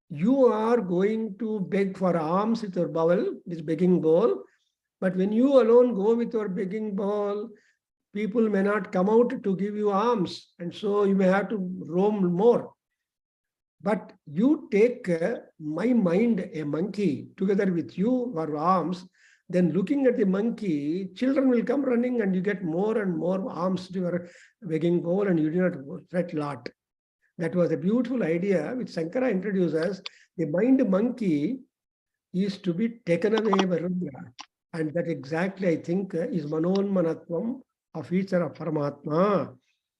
you are going to beg for alms with your bowl, this begging bowl. But when you alone go with your begging bowl, people may not come out to give you alms, and so you may have to roam more. But you take my mind, a monkey, together with you for alms, then looking at the monkey, children will come running and you get more and more alms to your begging bowl, and you do not fret lot. That was a beautiful idea which Shankara introduces. The mind monkey is to be taken away by Rudra. And that exactly, I think, is Manonmanatvam of feature of Paramatma.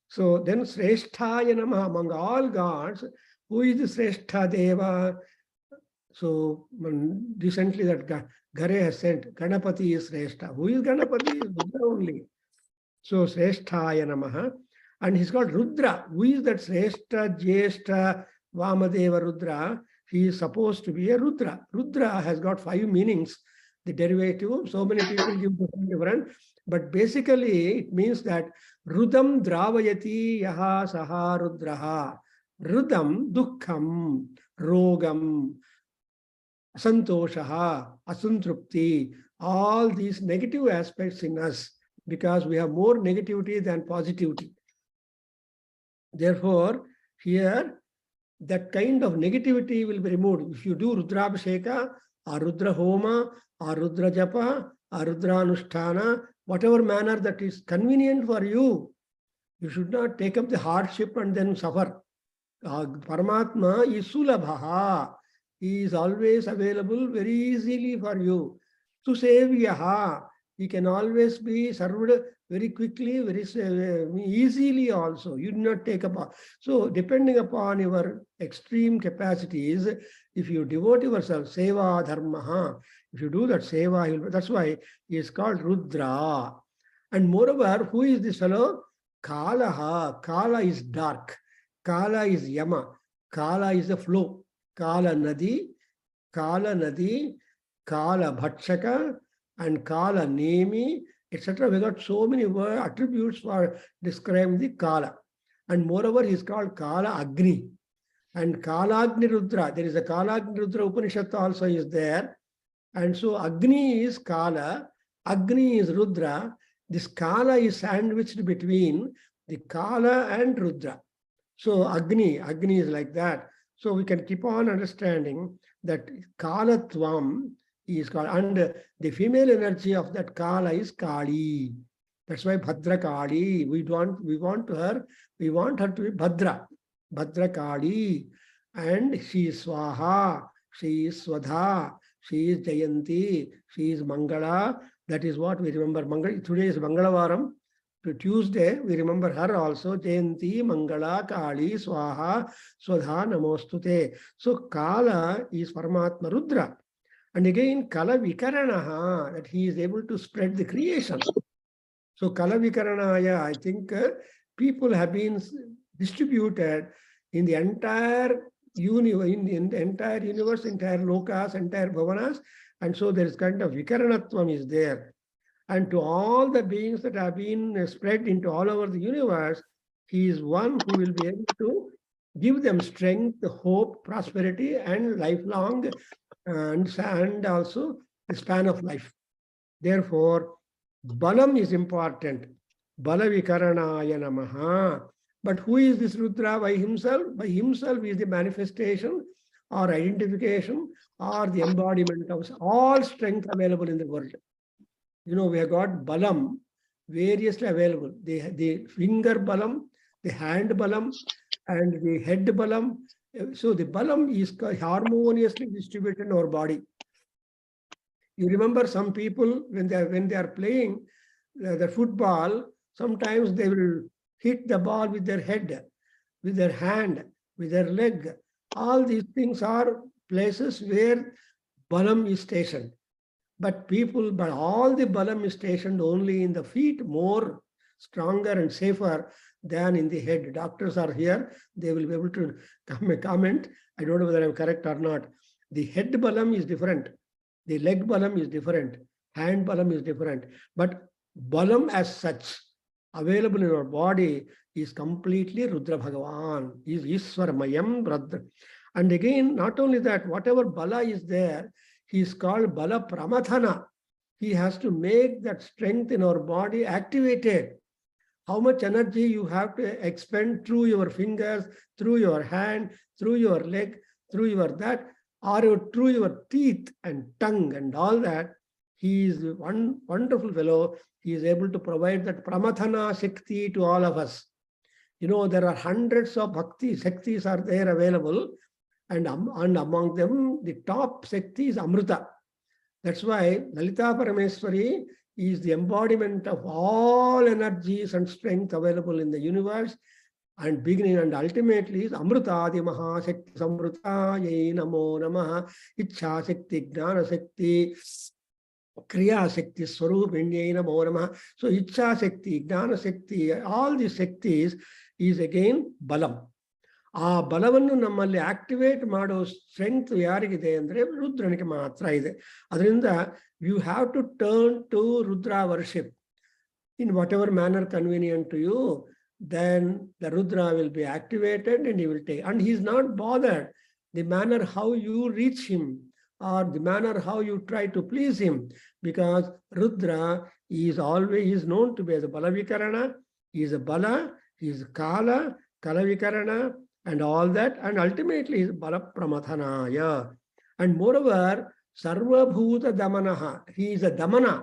So then Sresthaya Namaha, among all gods, who is the Sreshtha Deva? So recently that Gare has sent, Ganapati is Sreshtha. Who is Ganapati? Is Rudra only. So Sresthaya Namaha. And he's called Rudra. Who is that Sreshtha, Jyeshtha, Vamadeva Rudra? He is supposed to be a Rudra. Rudra has got 5 meanings. The derivative, so many people give different. But basically it means that Rudam Dravayati Yaha Saha Rudraha. Rudam Dukkham, Rogam, Santoshaha, Asantrupti, all these negative aspects in us, because we have more negativity than positivity. Therefore, here, that kind of negativity will be removed. If you do Rudrabhisheka, or Rudra Homa, or Rudra Japa, or Rudra Anusthana, whatever manner that is convenient for you, you should not take up the hardship and then suffer. Paramatma is Sulabhaha. He is always available very easily for you. Susevyaha. He can always be served very quickly, very easily also. You do not take up. So depending upon your extreme capacities, if you devote yourself, seva dharmaha, if you do that seva, that's why he is called Rudra. And moreover, who is this fellow? Kalaha. Kala is dark. Kala is Yama. Kala is the flow. Kala Nadi, Kala Bhatshaka, and Kala Nemi, etc. We got so many attributes for describing the Kala. And moreover, he is called Kala Agni. And Kala Agni Rudra, there is a Kala Agni Rudra Upanishad also is there. And so Agni is Kala, Agni is Rudra, This Kala is sandwiched between the Kala and Rudra. So Agni is like that. So we can keep on understanding that Kalatvam is called, and the female energy of that Kala is Kali. That's why Bhadra Kali. We want her to be Bhadra Kali. And she is Swaha, she is Swadha, she is Jayanti, she is Mangala. That is what we remember. Today is Mangalavaram. To Tuesday, we remember her also. Jayanti, Mangala, Kali, Swaha, Swadha, Namostute. So Kala is Paramatma Rudra. And again, Kala Vikaranaha, that he is able to spread the creation. So Kala Vikaranaya, I think people have been distributed in the entire in the entire universe, entire lokas, entire bhavanas, and so there is kind of Vikaranatvam is there. And to all the beings that have been spread into all over the universe, he is one who will be able to give them strength, hope, prosperity, and lifelong, and also the span of life. Therefore, Balam is important. Bala Vikaranaya Namaha. But who is this Rudra by himself? By himself is the manifestation or identification or the embodiment of all strength available in the world. You know, we have got Balam variously available. The finger Balam, the hand Balam, and the head Balam. So the Balam is harmoniously distributed in our body. You remember some people when they are playing the football, sometimes they will hit the ball with their head, with their hand, with their leg. All these things are places where Balam is stationed. But all the Balam is stationed only in the feet, more stronger and safer than in the head. Doctors are here, they will be able to comment. I don't know whether I'm correct or not. The head Balam is different. The leg Balam is different. Hand Balam is different. But Balam as such, available in our body, is completely Rudra Bhagavan, is Iswaramayam Rudra. And again, not only that, whatever Bala is there, he is called Bala Pramadhana. He has to make that strength in our body activated. How much energy you have to expend through your fingers, through your hand, through your leg, through your that, or through your teeth and tongue and all that. He is one wonderful fellow. He is able to provide that Pramadhana Shakti to all of us. You know, there are hundreds of Bhakti Shaktis are there available. And among them, the top Shakti is Amrita. That's why Lalita Parameswari is the embodiment of all energies and strength available in the universe. And beginning and ultimately is Amrita Adi Mahashakti Samrita Yai Namo Namaha Ichha Shakti Gnana Shakti Kriya Shakti Swarupinyai Namo Namaha. So Ichha Shakti, Gnana Shakti, all these Shaktis is again Balam. ಆ ಬಲವನ್ನು ನಮ್ಮಲ್ಲಿ activate ಮಾಡೋ strength ಯಾರಿಗಿದೆ ಅಂದ್ರೆ ರುದ್ರನಿಗೆ ಮಾತ್ರ ಇದೆ. ಅದರಿಂದ you have to turn to Rudra worship in whatever manner convenient to you. Then the Rudra will be activated and he will take. And he is not bothered the manner how you reach him or the manner how you try to please him, because Rudra is always known to be as a Balavikarana. He is a Bala, he is Kala, Kalavikarana, and all that, and ultimately is Bala Pramadhanaya. And moreover, Sarva Bhuta Damanaha. He is a Damana,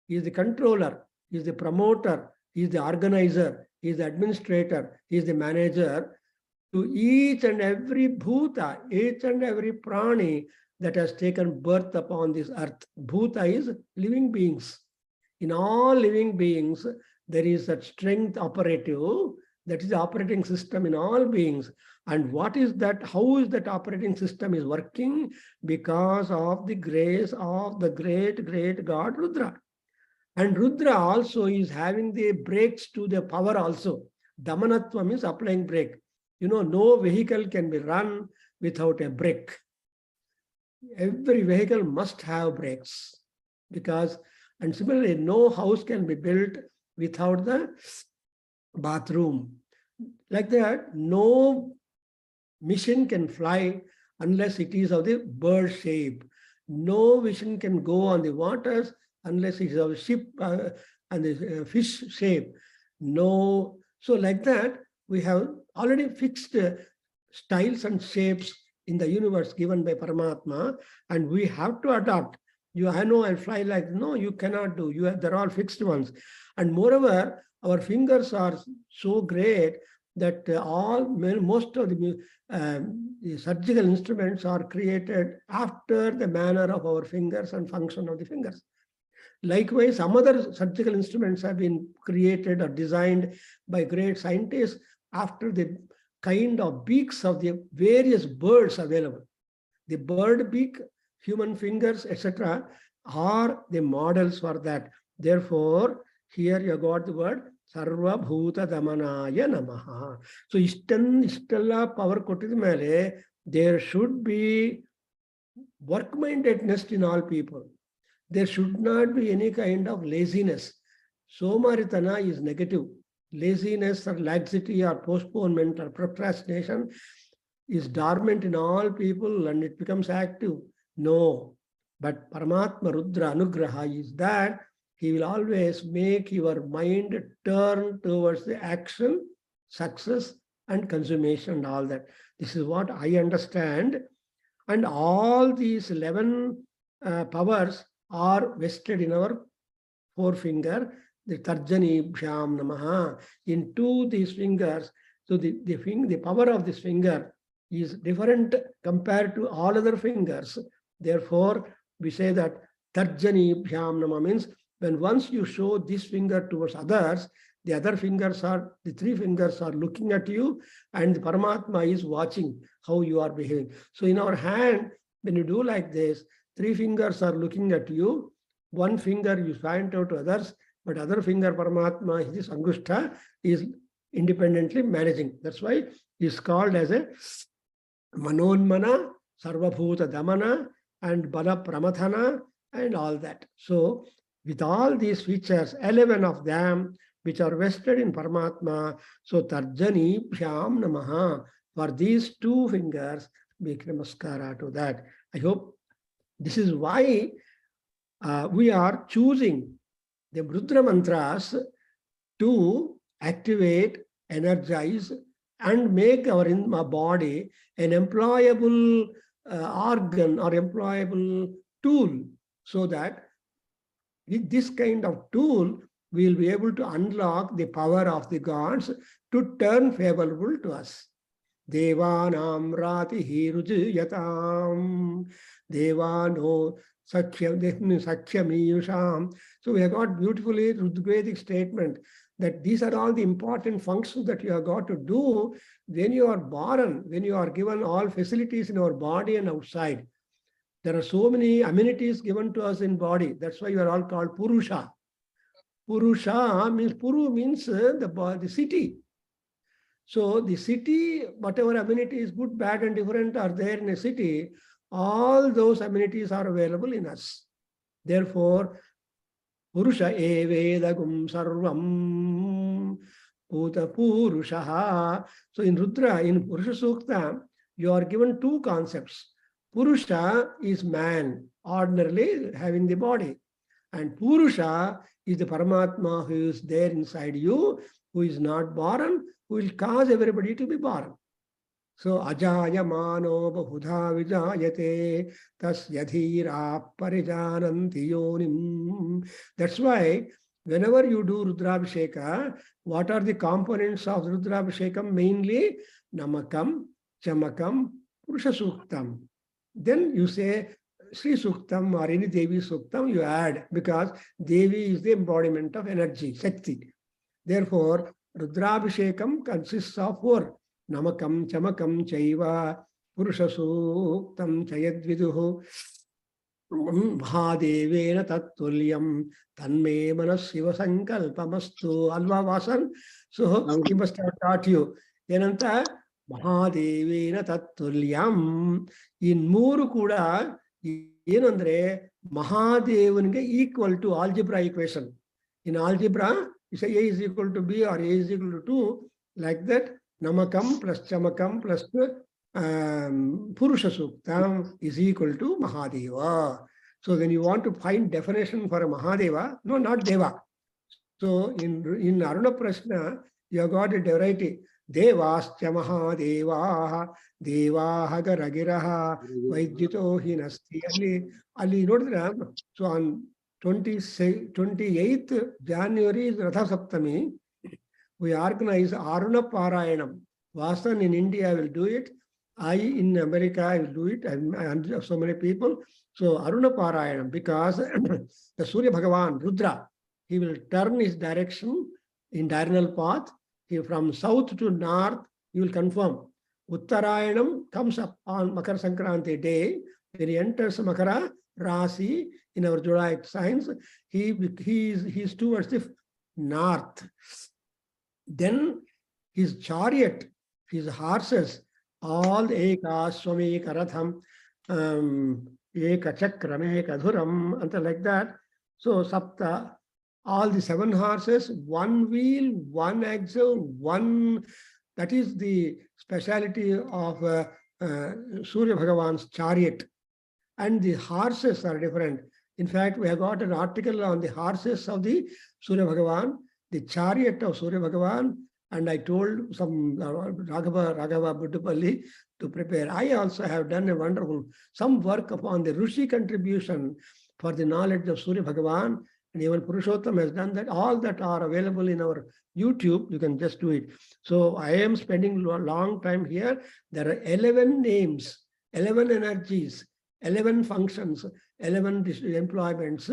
he is the controller, he is the promoter, he is the organizer, he is the administrator, he is the manager to each and every Bhuta, each and every Prani that has taken birth upon this earth. Bhuta is living beings. In all living beings, there is that strength operative, that is the operating system in all beings. And what is that? How is that operating system is working? Because of the grace of the great God Rudra. And Rudra also is having the brakes to the power also. Damanatvam is applying brake. You know, no vehicle can be run without a brake. Every vehicle must have brakes. Because, and similarly, no house can be built without the bathroom. Like that, no mission can fly unless it is of the bird shape. No vision can go on the waters unless it is of ship and the fish shape. No. So like that, we have already fixed styles and shapes in the universe given by Paramatma, and we have to adopt. I know I'll fly like, no, you cannot do. They're all fixed ones. And moreover, our fingers are so great that most of the surgical instruments are created after the manner of our fingers and function of the fingers. Likewise, some other surgical instruments have been created or designed by great scientists after the kind of beaks of the various birds available. The bird beak, human fingers, etc., are the models for that. Therefore, here you got the word Sarva Bhuta Damanaya Namaha. So, Ishtalla power kottida mele, there should be work-mindedness in all people. There should not be any kind of laziness. Somaritana is negative. Laziness or laxity or postponement or procrastination is dormant in all people and it becomes active. No. But Paramatma Rudra Anugraha is that he will always make your mind turn towards the action, success, and consummation and all that. This is what I understand. And all these 11 powers are vested in our forefinger, the Tarjani Bhyam Namaha. Into these fingers, so the power of this finger is different compared to all other fingers. Therefore, we say that Tarjani Bhyam Namaha means when once you show this finger towards others, the other fingers are, the three fingers are looking at you and the Paramatma is watching how you are behaving. So in our hand, when you do like this, three fingers are looking at you, one finger you point out to others, but other finger Paramatma, his Angushta, is independently managing. That's why it's called as a Manonmana, Sarvabhuta Damana, and Bala Pramathana, and all that. So with all these features, 11 of them, which are vested in Paramatma, so Tarjani Bhyam Namaha, for these two fingers, make namaskara to that. I hope this is why we are choosing the Rudra mantras to activate, energize, and make our body an employable organ or employable tool, so that with this kind of tool, we will be able to unlock the power of the gods to turn favorable to us. Devanam ratihi rujiyatam, devano sakhyamiyusham. So we have got beautifully Rigvedic statement that these are all the important functions that you have got to do when you are born, when you are given all facilities in our body and outside. There are so many amenities given to us in body. That's why you are all called Purusha. Purusha means, Puru means the city. So the city, whatever amenities, good, bad, and different are there in a city, all those amenities are available in us. Therefore, Purusha evedagum sarvam Puta Purushaha. So in Rudra, in Purusha Sukta, you are given two concepts. Purusha is man, ordinarily having the body. And Purusha is the Paramatma who is there inside you, who is not born, who will cause everybody to be born. So Ajaya Mano Bahudha Vijayate Tasya Dhira Parijananti Yonim. That's why whenever you do Rudrabhisheka, what are the components of Rudrabhishekam? Mainly Namakam, Chamakam, Purusha Suktam. Then you say Sri Suktam or any Devi Suktam, you add, because Devi is the embodiment of energy, Shakti. Therefore, Rudrabhishekam consists of 4. Namakam, Chamakam, Chaiva, Purusha Suktam, Chayadviduhu, Mahadevena Tattulyam, Tanme Manas Shiva Sankalpamastu, Alva Vasan. So he must have taught you. Yenanta Mahadevena Tattulyam. In Muru Kuda, Yenandre, Mahadevanga equal to algebra equation. In algebra, you say A is equal to B or A is equal to 2, like that. Namakam plus Chamakam plus Purusha Suktam is equal to Mahadeva. So when you want to find definition for a Mahadeva, no, not Deva. So in Aruna Prashna, you have got a variety. Devascha Mahadevaha, Devaha Garagiraha, Vaidjito Hinasti. Ali Nodra. So on 28th January is Ratha Saptami. We organize Aruna Parayanam. Vasan in India will do it. I in America will do it, and so many people. So Aruna Parayanam, because the Surya Bhagavan, Rudra, he will turn his direction in diurnal path. He from south to north, he will confirm. Uttarayanam comes up on Makar Sankranti day. When he enters Makara Rasi in our Zodiac signs, he is towards the north. Then his chariot, his horses, all Eka, Swami, Karatham, Eka Chakram, Eka Dhuram, and like that. So Sapta, all the 7 horses, 1 wheel, 1 axle, 1. That is the speciality of Surya Bhagavan's chariot. And the horses are different. In fact, we have got an article on the horses of the Surya Bhagavan, the chariot of Surya Bhagavan, and I told some Raghava Buddupalli to prepare. I also have done a wonderful, some work upon the Rishi contribution for the knowledge of Surya Bhagavan, and even Purushottam has done that. All that are available in our YouTube. You can just do it. So I am spending a long time here. There are 11 names, 11 energies, 11 functions, 11 employments,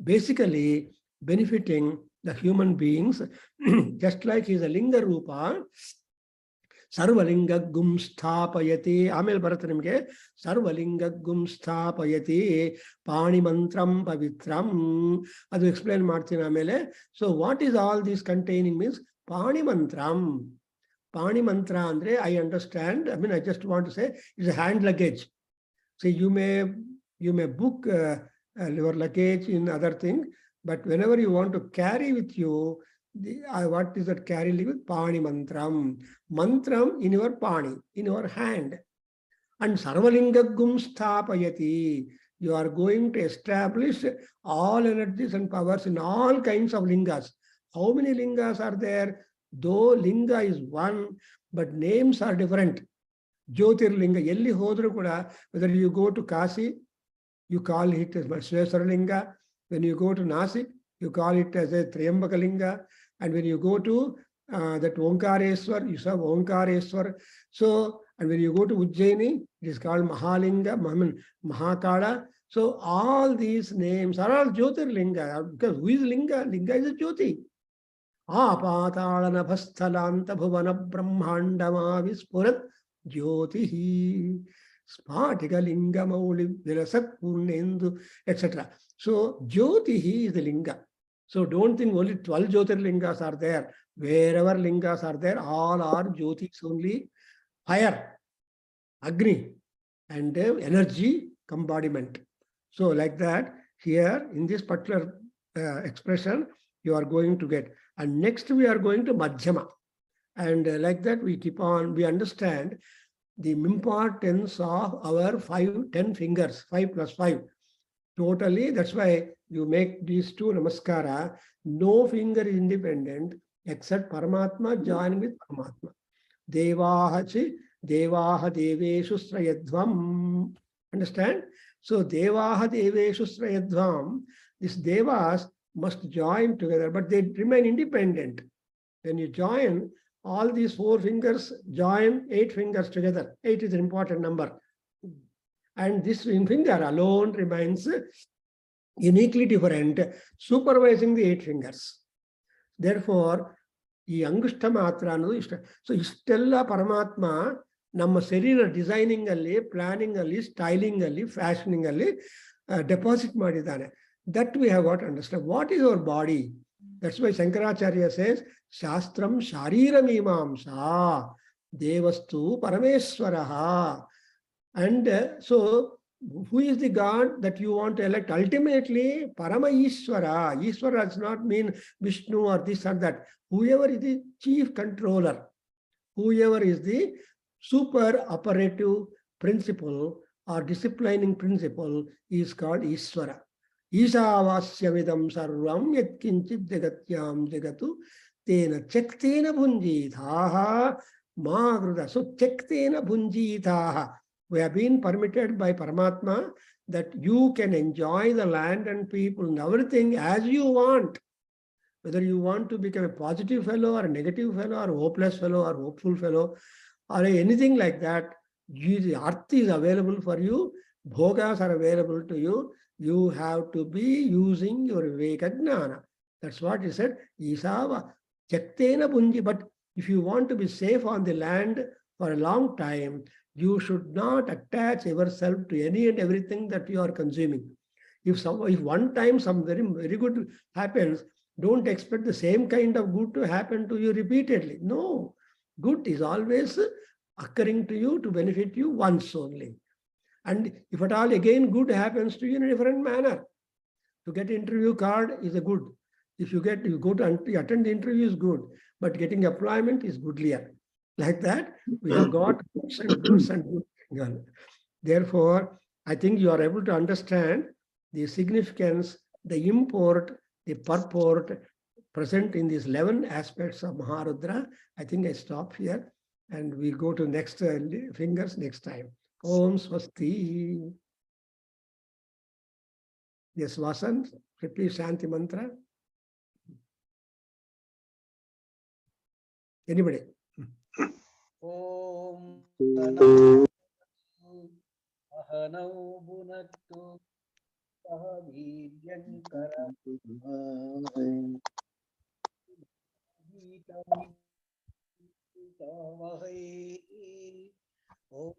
basically benefiting the human beings, just like he is a Linga Rupa. Sarvalinga gum sthapayati. Amel Bharat nimge Sarvalinga gum sthapayati Pani mantram pavitram. Adu explain Martin Amele. So what is all this containing means Pani mantram. Pani mantra andre, I understand. I mean, I just want to say it's a hand luggage. So you may book your luggage in other thing, but whenever you want to carry with you, what is that carry with? Pani mantram. Mantram in your pani, in your hand. And sarvalinga gum sthapayati. You are going to establish all energies and powers in all kinds of lingas. How many lingas are there? Though linga is one, but names are different. Jyotirlinga, Yelli Hodru Kuda, whether you go to Kasi, you call it as Svesaralinga. When you go to Nasik, you call it as a Triambakalinga. And when you go to that Omkareswar, you say Omkareswar. So, and when you go to Ujjaini, it is called Mahalinga, Mahakala. So all these names are all Jyotirlinga. Because who is Linga? Linga is a Jyoti. Apatalana Bhasthalanta Bhuvana Brahmandama Vispurat Jyotihi Spatika Linga Mauli Virasat Purnendu, etc. So Jyotihi is the Linga. So don't think only 12 Jyotirlingas are there. Wherever lingas are there, all are Jyotis only. Fire, Agni, and energy embodiment. So like that, here in this particular expression, you are going to get. And next we are going to Madhyama. And like that, we keep on, we understand the importance of our 10 fingers, 5 plus 5. Totally, that's why you make these 2 namaskara. No finger is independent except Paramatma joining with Paramatma. Devaha deveshu srayadvam. Understand? So Devaha deveshu srayadvam, these devas must join together, but they remain independent. When you join, all these 4 fingers join 8 fingers together. 8 is an important number. And this finger alone remains uniquely different, supervising the 8 fingers. Therefore, ಈ ಅಂಗುಷ್ಟ ಮಾತ್ರ ಅನ್ನೋದು ಇಷ್ಟ. So ಇಷ್ಟೆಲ್ಲ ಪರಮಾತ್ಮ ನಮ್ಮ ಶರೀರ designing ಅಲ್ಲಿ, planning ಅಲ್ಲಿ, ಸ್ಟೈಲಿಂಗ್ ಅಲ್ಲಿ, ಫ್ಯಾಷನಿಂಗ್ ಅಲ್ಲಿ ಡೆಪಾಸಿಟ್ ಮಾಡಿದ್ದಾನೆ. That we have got to understand. What is our body? That's why Shankaracharya says, Shastram Sharira Mimamsa Devastu Parameswaraha. And so, who is the God that you want to elect? Ultimately, Parama Ishwara. Ishwara does not mean Vishnu or this or that. Whoever is the chief controller, whoever is the super operative principle or disciplining principle is called Ishwara. Isavasyamidam sarvam yatkinchit jagatyam jagatu tena chaktena bhunjithaha magruda. So chaktena bhunjithaha. We have been permitted by Paramatma that you can enjoy the land and people and everything as you want. Whether you want to become a positive fellow or a negative fellow or a hopeless fellow or hopeful fellow or anything like that, the earth is available for you, bhogas are available to you. You have to be using your Viveka Jnana. That's what he said. Isava Chaktena Bunji. But if you want to be safe on the land for a long time, you should not attach yourself to any and everything that you are consuming. If one time some very, very good happens, don't expect the same kind of good to happen to you repeatedly. No, good is always occurring to you to benefit you once only. And if at all again good happens to you in a different manner, to get interview card is a good. If you go to attend the interview is good, but getting employment is goodlier. Like that, we have got goods and good. Therefore, I think you are able to understand the significance, the import, the purport present in these 11 aspects of Maharudra. I think I stop here and we go to next fingers next time. Om Swasti. Yes, Vasan, repeat Shanti Mantra. Anybody? Om Ahanau Bunaktu Sahavijyankara Vahai. Om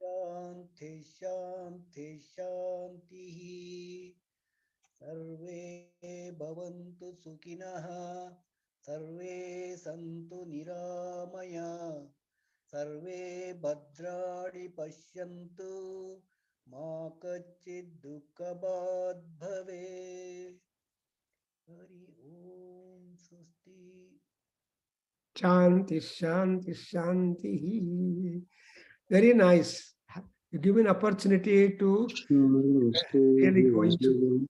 Shanti Shanti Shanti. Sarve Bhavantu Sukhinaha. Sarve Santu Niramaya. Sarve Bhadrani Pashyantu. Ma Kachid Dukkhabad Bhave. Hari Om Swasti. Shanti, Shanti, Shanti. Very nice. You give an opportunity to really go into